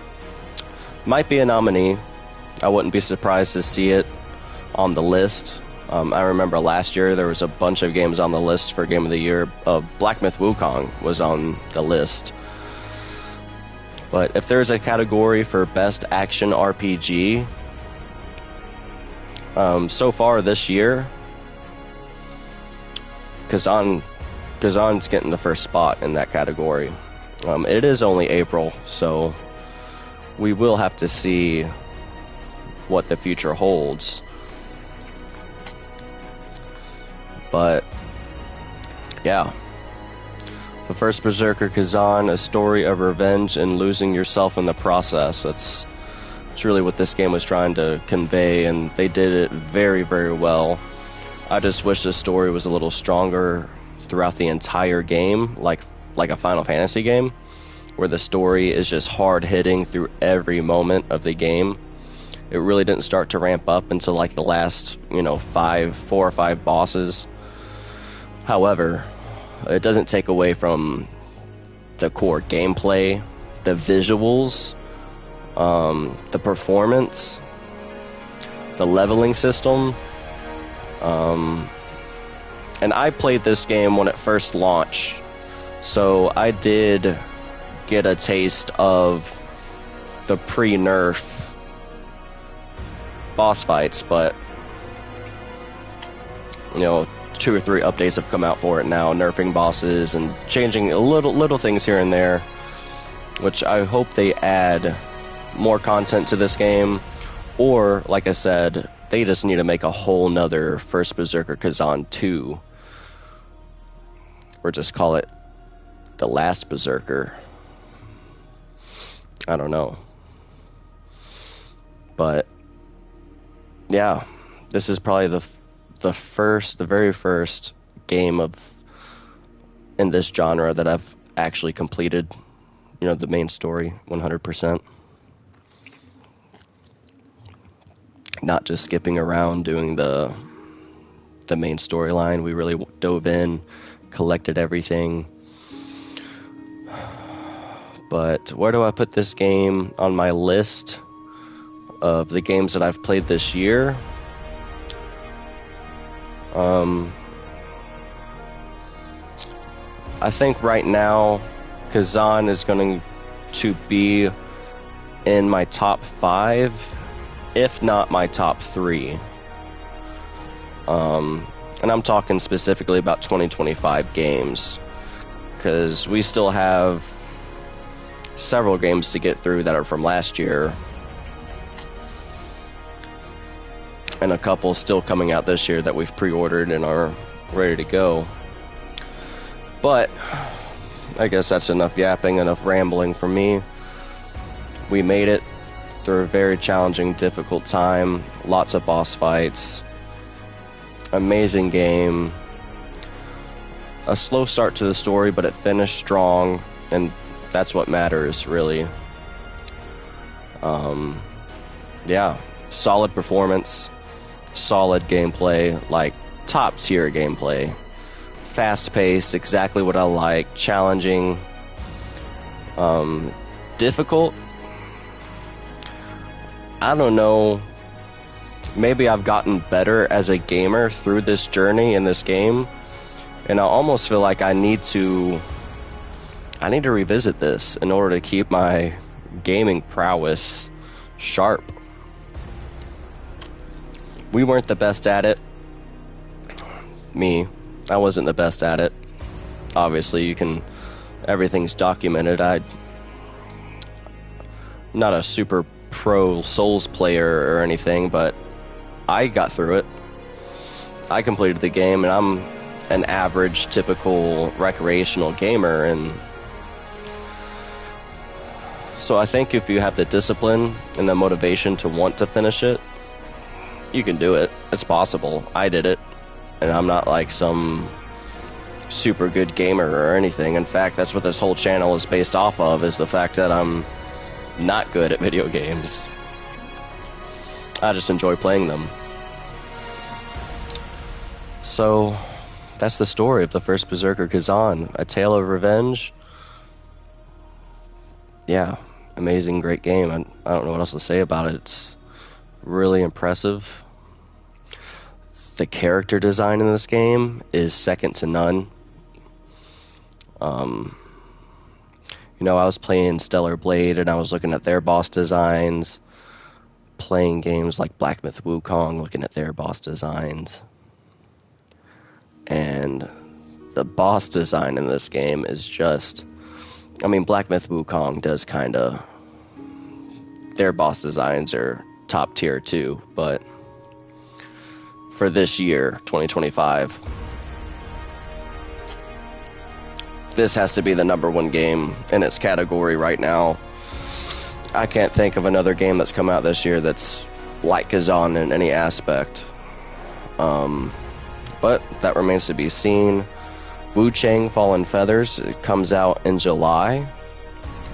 Might be a nominee. I wouldn't be surprised to see it on the list. I remember last year there was a bunch of games on the list for Game of the Year. Black Myth Wukong was on the list. But if there's a category for Best Action RPG, so far this year, Khazan's getting the first spot in that category. It is only April, so we will have to see what the future holds. But yeah, the first Berserker Khazan, a story of revenge and losing yourself in the process. That's really what this game was trying to convey, and they did it very, very well. I just wish the story was a little stronger throughout the entire game, like a Final Fantasy game, where the story is just hard-hitting through every moment of the game. It really didn't start to ramp up until like the last, 4 or 5 bosses. However, it doesn't take away from the core gameplay, the visuals, the performance, the leveling system. And I played this game when it first launched, so I did get a taste of the pre-nerf boss fights, but 2 or 3 updates have come out for it now, nerfing bosses and changing little things here and there, which I hope they add more content to this game, or like I said, they just need to make a whole nother First Berserker Khazan 2, or just call it The Last Berserker. I don't know, but yeah, this is probably the very first game in this genre that I've actually completed, the main story 100%. Not just skipping around doing the main storyline. We really dove in, collected everything. But where do I put this game on my list of the games that I've played this year? I think right now Khazan is going to be in my top 5, if not my top 3. And I'm talking specifically about 2025 games, because we still have several games to get through that are from last year, and a couple still coming out this year that we've pre-ordered and are ready to go. But I guess that's enough yapping, enough rambling from me. We made it through a very challenging, difficult time. Lots of boss fights. Amazing game. A slow start to the story, but it finished strong, and that's what matters, really. Yeah, solid performance, solid gameplay, like top tier gameplay. Fast paced, exactly what I like. Challenging. Difficult. I don't know. Maybe I've gotten better as a gamer through this journey in this game, and I almost feel like I need to revisit this in order to keep my gaming prowess sharp. We weren't the best at it. I wasn't the best at it. Obviously, everything's documented. I'm not a super pro Souls player or anything, but I got through it. I completed the game, and I'm an average, typical recreational gamer, and so I think if you have the discipline and the motivation to want to finish it, you can do it. It's possible. I did it, and I'm not like some super good gamer or anything. In fact, that's what this whole channel is based off of, is the fact that I'm not good at video games. I just enjoy playing them. So, that's the story of the first Berserker Khazan, a tale of revenge. Yeah, amazing, great game. I don't know what else to say about it. It's really impressive. The character design in this game is second to none. I was playing Stellar Blade, and I was looking at their boss designs, playing games like Black Myth Wukong, looking at their boss designs. And the boss design in this game is just... Black Myth Wukong does their boss designs are top tier too, but for this year, 2025, this has to be the #1 game in its category right now. I can't think of another game that's come out this year that's like Khazan in any aspect. But that remains to be seen. Wu Chang Fallen Feathers, it comes out in July.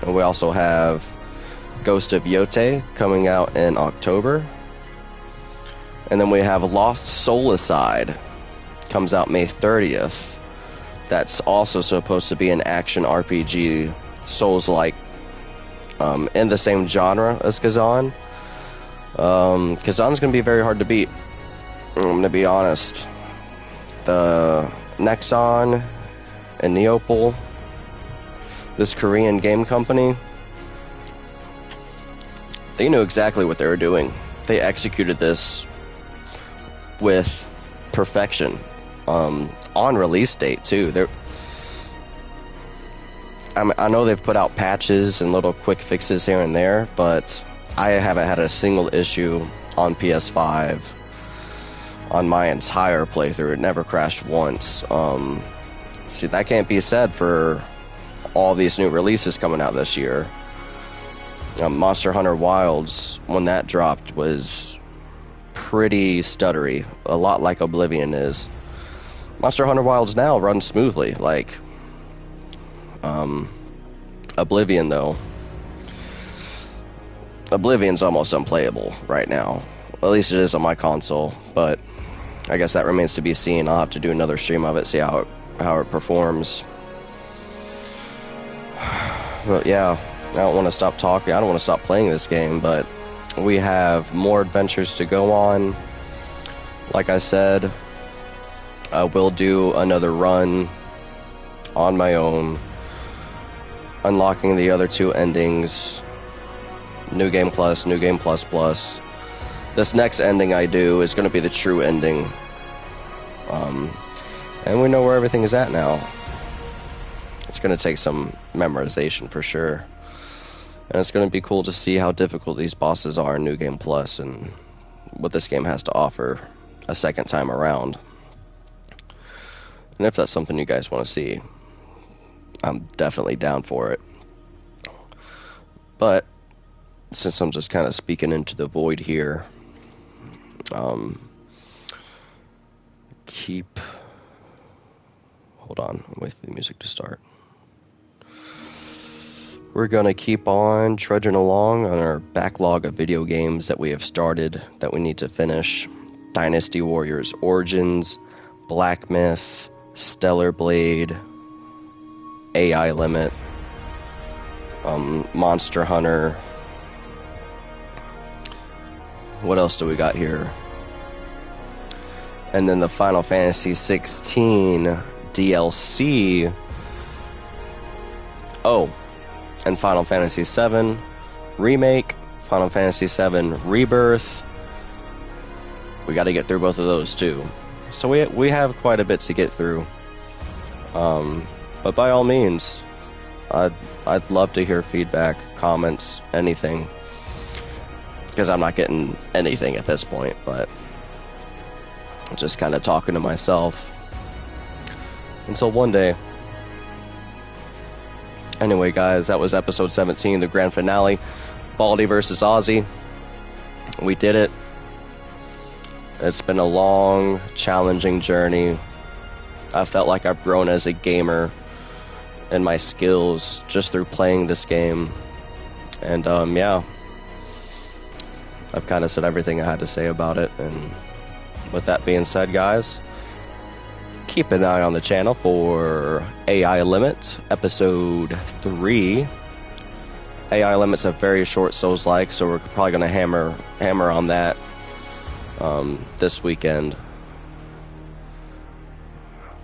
And we also have Ghost of Yote coming out in October. And then we have Lost Soulicide, comes out May 30th. That's also supposed to be an action RPG, Souls-like, in the same genre as Khazan. Khazan's going to be very hard to beat. I'm going to be honest. The Nexon and Neopol, this Korean game company, they knew exactly what they were doing. They executed this with perfection. On release date too. I know they've put out patches and little quick fixes here and there, but I haven't had a single issue on PS5 on my entire playthrough. It never crashed once. See, that can't be said for all these new releases coming out this year. Monster Hunter Wilds, when that dropped, was pretty stuttery, a lot like Oblivion is. Monster Hunter Wilds now runs smoothly, like Oblivion though. Oblivion's almost unplayable right now. At least it is on my console, but I guess that remains to be seen. I'll have to do another stream of it, see how it performs. But yeah, I don't want to stop talking. I don't want to stop playing this game, but we have more adventures to go on. Like I said, I will do another run on my own, unlocking the other 2 endings. New Game Plus, New Game Plus Plus. This next ending I do is going to be the true ending. And we know where everything is at now. It's going to take some memorization for sure. And it's going to be cool to see how difficult these bosses are in New Game Plus and what this game has to offer a second time around. And if that's something you guys want to see, I'm definitely down for it. But since I'm just kind of speaking into the void here, hold on, wait for the music to start. We're going to keep on trudging along on our backlog of video games that we have started that we need to finish. Dynasty Warriors Origins, Black Myth, Stellar Blade, AI Limit, Monster Hunter. What else do we got here? And then the Final Fantasy 16 DLC. Oh, and Final Fantasy 7 Remake, Final Fantasy 7 Rebirth. We got to get through both of those too. So we have quite a bit to get through. But by all means, I'd love to hear feedback, comments, anything. Because I'm not getting anything at this point, but I'm just kind of talking to myself. Until one day. Anyway, guys, that was episode 17, the grand finale. Baldy versus Ozzy. We did it. It's been a long, challenging journey. I felt like I've grown as a gamer and my skills just through playing this game. And, yeah. I've kind of said everything I had to say about it. And with that being said, guys, keep an eye on the channel for AI Limit, Episode 3. AI Limit's a very short Souls-like, so we're probably going to hammer on that this weekend.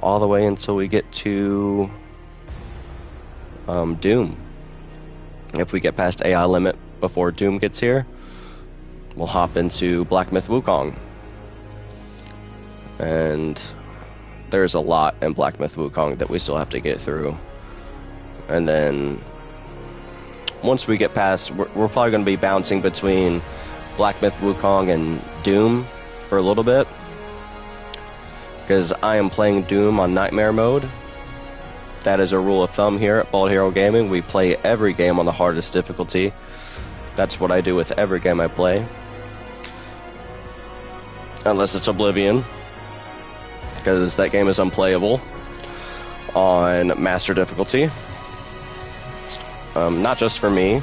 All the way until we get to Doom. If we get past AI Limit before Doom gets here, we'll hop into Black Myth Wukong. And there's a lot in Black Myth Wukong that we still have to get through. And then once we get past, we're probably going to be bouncing between Black Myth Wukong and Doom for a little bit. Because I am playing Doom on Nightmare mode. That is a rule of thumb here at Bald Hero Gaming. We play every game on the hardest difficulty. That's what I do with every game I play. Unless it's Oblivion. Because that game is unplayable on master difficulty. Not just for me.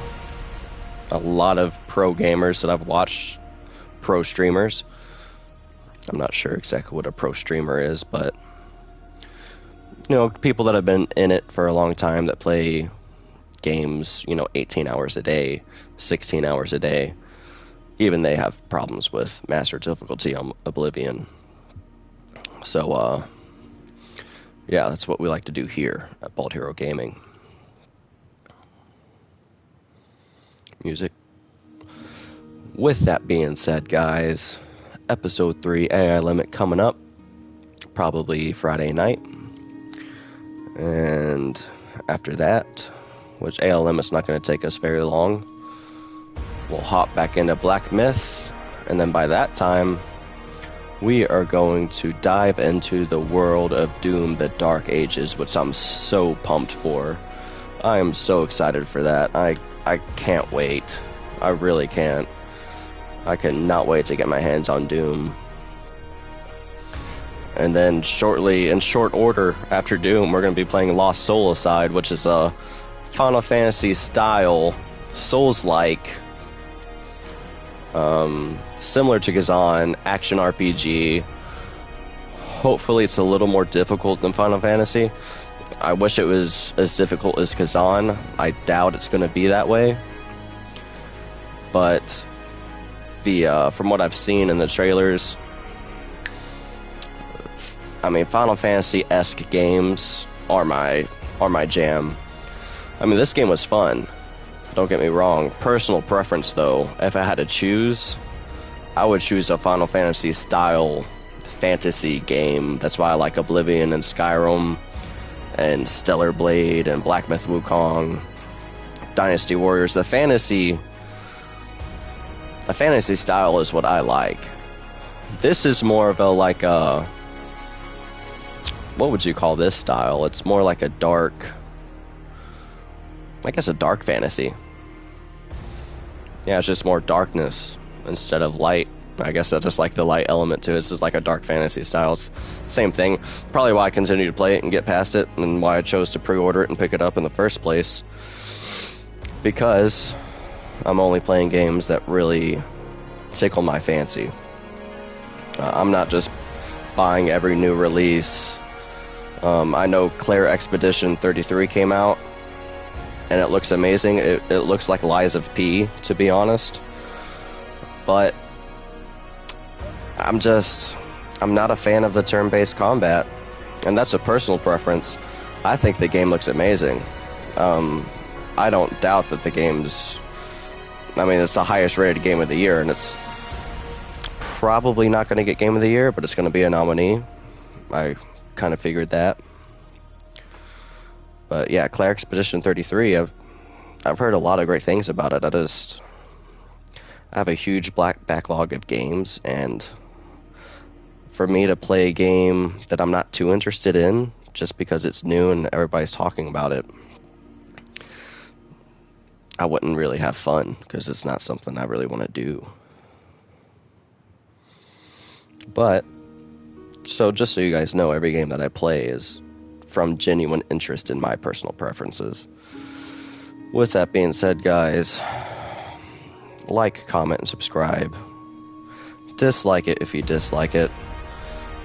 A lot of pro gamers that I've watched, pro streamers. I'm not sure exactly what a pro streamer is, but you know, people that have been in it for a long time that play games, 18 hours a day, 16 hours a day. Even they have problems with master difficulty on Oblivion. So, yeah, that's what we like to do here at Bald Hero Gaming. Music. With that being said, guys, episode 3 AI Limit coming up, probably Friday night. And after that, which AI Limit's not going to take us very long, we'll hop back into Black Myth, and then by that time, we are going to dive into the world of Doom, the Dark Ages, which I'm so pumped for. I am so excited for that. I can't wait. I really can't. I cannot wait to get my hands on Doom. And then shortly, in short order after Doom, we're going to be playing Lost Soul Aside, which is a Final Fantasy style, Souls-like, similar to Khazan, action RPG. Hopefully it's a little more difficult than Final Fantasy. I wish it was as difficult as Khazan. I doubt it's going to be that way. But from what I've seen in the trailers, I mean, Final Fantasy-esque games are my jam. I mean, this game was fun. Don't get me wrong. Personal preference, though, if I had to choose, I would choose a Final Fantasy-style fantasy game. That's why I like Oblivion and Skyrim and Stellar Blade and Black Myth Wukong, Dynasty Warriors. The fantasy style is what I like. This is more of a, what would you call this style? It's more like a dark, I guess a dark fantasy. Yeah, it's just more darkness instead of light. I guess I just like the light element to it. It's just like a dark fantasy style. It's same thing. Probably why I continue to play it and get past it, and why I chose to pre-order it and pick it up in the first place. Because I'm only playing games that really tickle my fancy. I'm not just buying every new release. I know Claire Expedition 33 came out, and it looks amazing. It looks like Lies of P, to be honest. But I'm not a fan of the turn-based combat, and that's a personal preference. I think the game looks amazing. I don't doubt that the game's... I mean, it's the highest rated game of the year, and it's probably not going to get Game of the Year, but it's going to be a nominee. I kind of figured that. But yeah, Claire Expedition 33, I've heard a lot of great things about it. I have a huge backlog of games, and for me to play a game that I'm not too interested in, just because it's new and everybody's talking about it, I wouldn't really have fun, because it's not something I really want to do. But, so just so you guys know, every game that I play is from genuine interest in my personal preferences. With that being said, guys, like, comment, and subscribe. Dislike it if you dislike it.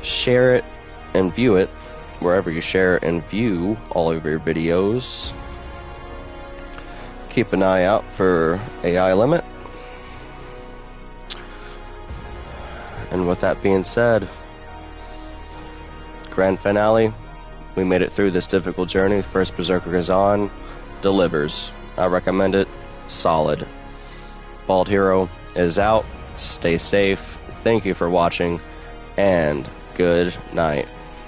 Share it and view it wherever you share and view all of your videos. Keep an eye out for AI Limit. And with that being said, grand finale. We made it through this difficult journey. First Berserker Khazan delivers. I recommend it. Solid. Bald Hero is out. Stay safe. Thank you for watching, and good night.